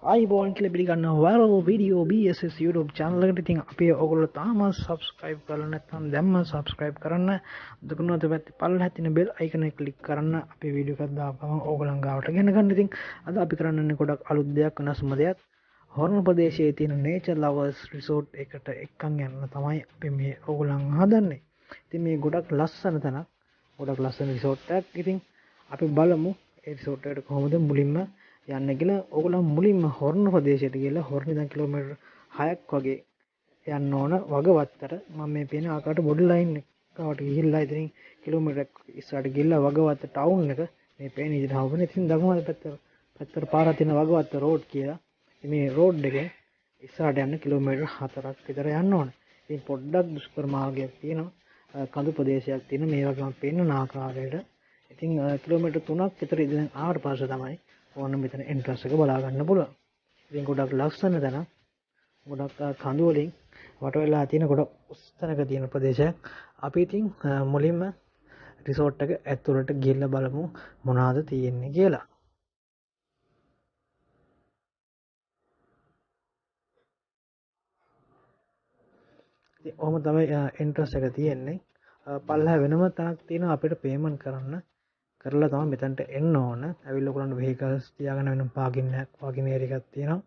ආයිබෝන් කියලා පිළිගන්නවා වරෝ video BSS YouTube channel එකට. ඉතින් අපි ඔයගොල්ලෝ තාම subscribe කරලා නැත්නම් දැම්ම subscribe කරන්න. දුකුණුවත පැත්තේ පල්ලෙහා තියෙන bell icon එක click කරන්න. අපි වීඩියෝ එකක් දාපුවම ඕගොල්ලන් ගාවට ගෙන ගන්න. ඉතින් අද අපි කරන්නේ ගොඩක් අලුත් දෙයක් වෙනස්ම දෙයක්. හොරණ ප්‍රදේශයේ තියෙන nature lovers resort එකට එක්කන් යන්න තමයි අපි මේ ඕගොල්ලන් හදන්නේ. ඉතින් මේ ගොඩක් ලස්සන තැනක්. ගොඩක් ලස්සන resort එකක්. ඉතින් අපි බලමු ඒ resort එකට කොහොමද මුලින්ම යන්න කියලා. ඕගොල්ලෝ මුලින්ම හොරණ ප්‍රදේශයට ගිහලා හොරණ ඉඳන් කිලෝමීටර් 6ක් වගේ යන්න ඕන වගවත්තට. මම මේ පේන ආකාරයට බොඩි ලයින් එකකට ගිහිල්ලා ඉතින් කිලෝමීටරයක් ඉස්සරහට ගිහිල්ලා වගවත්ත ටවුන් එක මේ පේන විදිහට හවුනේ. ඉතින් දකුණු පැත්තට පාරක් තියෙන වගවත්ත රෝඩ් කියලා. මේ රෝඩ් එකෙන් ඉස්සරහට යන්න කිලෝමීටර් 4ක් විතර යන්න ඕන. ඉතින් පොඩ්ඩක් දුෂ්කර මාර්ගයක් තියෙනවා. කඳු ප්‍රදේශයක් තියෙන මේ වගේම පේන ආකාරයට. ඉතින් කිලෝමීටර් 3ක් විතර ඉඳන් ආවට පස්සේ තමයි ඕන මෙතන එන්ට්‍රන්ස් එක බලා ගන්න පුළුවන්. ඉතින් ගොඩක් ලස්සන තැන. ගොඩක් කඳු වලින් වට වෙලා තියෙන ගොඩක් උස් තැනක තියෙන ප්‍රදේශයක්. අපි ඉතින් මුලින්ම රිසෝට් එක ඇතුළට ගිහිල්ලා බලමු මොනවාද තියෙන්නේ කියලා. ඉතින් ඔහොම තමයි එන්ට්‍රන්ස් එක තියෙන්නේ. පල්ලෙහා වෙනම තැනක් තියෙනවා අපිට පේමන්ට් කරන්න. කරලා තමයි මෙතනට එන්න ඕන. ඇවිල්ලා ඔයගොල්ලන්ට vehicles තියාගෙන වෙනම පාකින් ඒරියා එකක් තියෙනවා.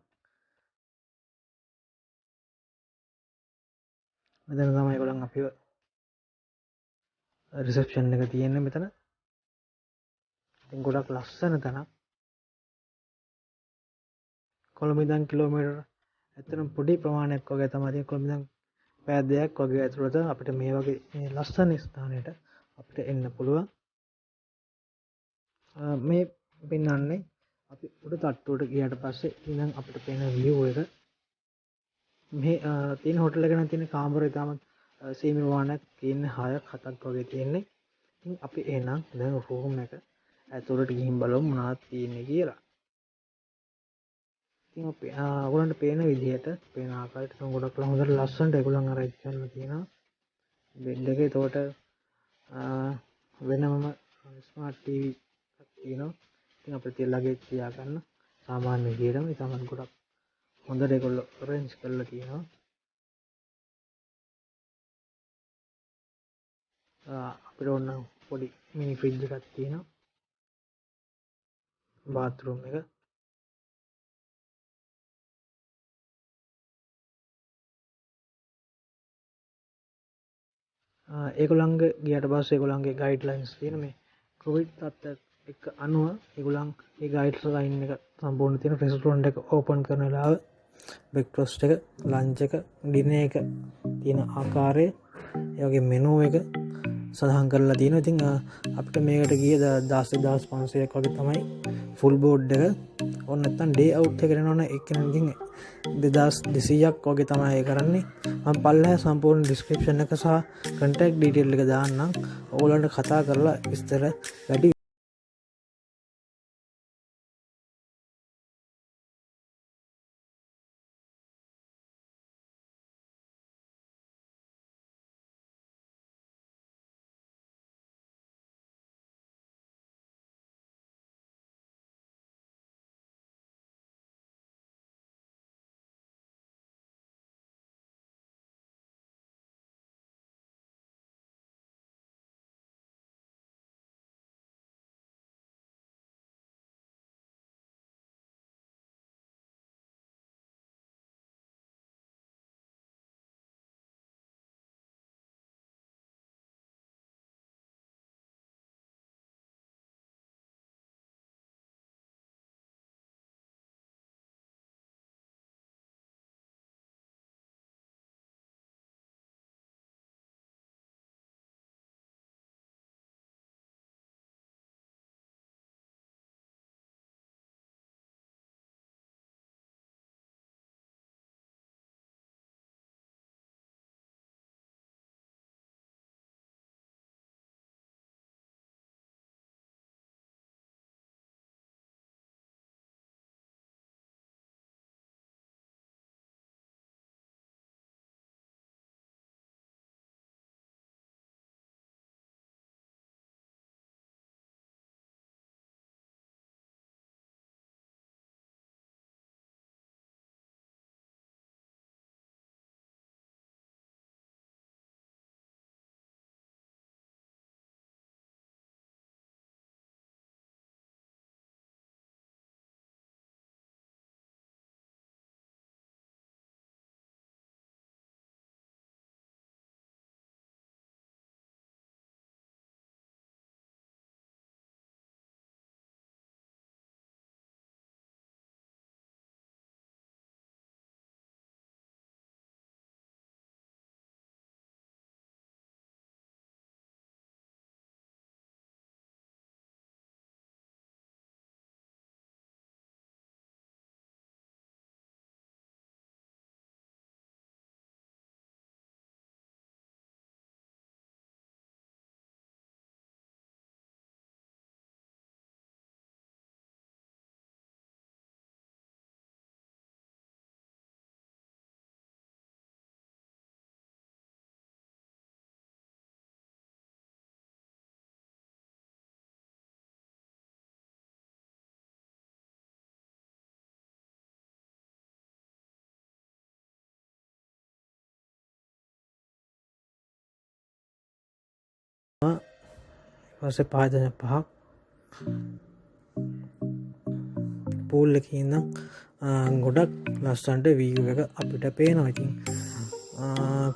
මෙතන තමයි ඒගොල්ලන් අපිව රිසෙප්ෂන් එක තියෙන්නේ මෙතන. ඉතින් ගොඩක් ලස්සන තැනක්. කොළඹ ඉඳන් කිලෝමීටර් ඇත්තටම පොඩි ප්‍රමාණයක් වගේ තමයි තියෙන්නේ. කොළඹ ඉඳන් පැය දෙකක් වගේ ඇතුළත අපිට මේ වගේ මේ ලස්සන ස්ථානයට අපිට එන්න පුළුවන්. මේ පෙන්වන්නේ අපි උඩ තට්ටුවට ගියාට පස්සේ ඉඳන් අපිට පේන view එක. මේ තියෙන හෝටල් එක නම් තියෙන කාමර ඉතාමත් සීමිත ප්‍රමාණයක් තියෙන්නේ 6ක් 7ක් වගේ තියෙන්නේ. ඉතින් අපි එහෙනම් දැන් රූම් එක ඇතුළට ගිහින් බලමු මොනවද තියෙන්නේ කියලා. ඉතින් අපි ඔයගොල්ලන්ට පේන විදිහට පේන ආකාරයට ගොඩක් හොඳට ලස්සනට ඒගොල්ලන් අරේන්ජ් කරලා තියෙනවා. බෙඩ් එකේ එතකොට වෙනම ස්මාර්ට් ටීවී එකක් තියෙනවා. ඉතින් අපිට ලගේජ් තියාගන්න සාමාන්‍ය විදිහටම ඉතාමත් ගොඩක් හොඳට ඒගොල්ලෝ අරේන්ජ් කරලා තියෙනවා. අපිට ඕන පොඩි මිනි ෆ්‍රිජ් එකක් තියෙනවා. බාත්රූම් එක. ඒගොල්ලන්ගේ ගියට පස්සේ ඒගොල්ලන්ගේ ගයිඩ්ලයින්ස් තියෙන මේ කොවිඩ් තත්ත්වයට එක්ක අනුව ඒගොල්ලන් ඒ ගයිඩ්ස් ලයින් එක සම්පූර්ණ තියෙන රෙස්ටොරන්ට් එක ඕපන් කරන වෙලාව බ්‍රෙක්ෆාස්ට් එක ලන්ච් එක ඩිනර් එක තියෙන ආකාරය ඒ වගේ මෙනු එක සඳහන් කරලා තියෙනවා. ඉතින් අපිට මේකට ගියේ 10500ක් වගේ තමයි ෆුල් බෝඩ් එක. ඕන නැත්නම් ඩේ අවුට් එකකට යනවනම් එක්කෙනෙක්ගෙන් 2200ක් වගේ තමයි කරන්නේ. මම පල්ලෙහා සම්පූර්ණ ඩිස්ක්‍රිප්ෂන් එක සහ කන්ටැක්ට් ඩීටේල් එක දාන්නම්. ඕගොල්ලන්ට කතා කරලා විස්තර වැඩි පස්සේ පහදන පහක් පූල් එකේ ඉඳන් ගොඩක් ලස්සනට වීව් එක අපිට පේනවා. ඉතින්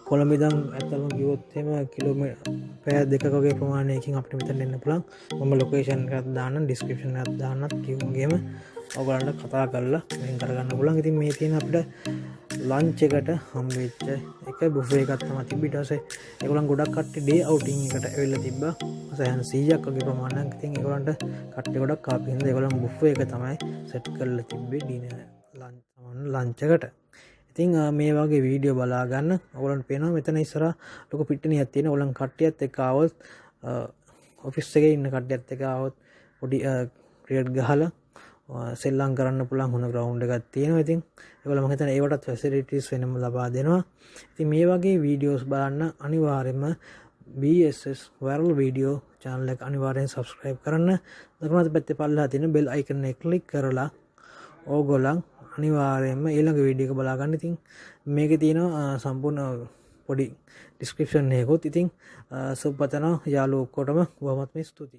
කොළඹ ඉඳන් ඇත්තටම ගියොත් එහෙම කිලෝමීටර් පැය දෙකක වගේ ප්‍රමාණයකින් අපිට මෙතන එන්න පුළුවන්. මම ලොකේෂන් එකක් දාන්නම්, ඩිස්ක්‍රිප්ෂන් එකක් දාන්නත් කිව්වගේම ඔයගොල්ලන්ට කතා කරලා වෙන් කරගන්න පුළුවන්. ඉතින් මේ තියෙන අපිට ලන්ච් එකට හම්බෙච්ච එක බුෆේ එකක් තමයි තිබ්බ. ඊට පස්සේ ඒගොල්ලන් ගොඩක් කට්ටිය ඩේ අවුටින් එකට ඇවිල්ලා තිබ්බා. සෑහෙන 100ක් වගේ ප්‍රමාණයක්. ඉතින් ඒගොල්ලන්ට කට්ටිය ගොඩක් ආපු හින්දා ඒගොල්ලන් බුෆේ එක තමයි සෙට් කරලා තිබ්බේ ඩිනර් ලන්ච් එකට. ඉතින් මේ වගේ වීඩියෝ බලා ගන්න ඔයගොල්ලන්ට පේනවා මෙතන ඉස්සරහා ලොකු පිට්ටනියක් තියෙනවා. ඔයගොල්ලන් කට්ටියත් එක්ක ආවොත් ඔෆිස් එකේ ඉන්න කට්ටියත් එක්ක ආවොත් පොඩි ක්‍රිකට් ගහලා සෙල්ලම් කරන්න පුළුවන් හොඳ ග්‍රවුන්ඩ් එකක් තියෙනවා. ඉතින් ඒගොල්ලෝ මම හිතන්නේ ඒවටත් ෆැසිලිටිස් වෙනම ලබා දෙනවා. ඉතින් මේ වගේ වීඩියෝස් බලන්න අනිවාර්යයෙන්ම BSS viral video channel එක අනිවාර්යෙන් subscribe කරන්න. දකුණු පැත්තේ පල්ලෙහා තියෙන bell icon එක click කරලා ඕගොල්ලන් අනිවාර්යයෙන්ම ඊළඟ වීඩියෝ එක බලා ගන්න. ඉතින් මේකේ තියෙනවා සම්පූර්ණ පොඩි description එකකුත්. ඉතින් සුබපතනවා යාළුවෝ ඔක්කොටම බොහොමත්ම ස්තුතියි.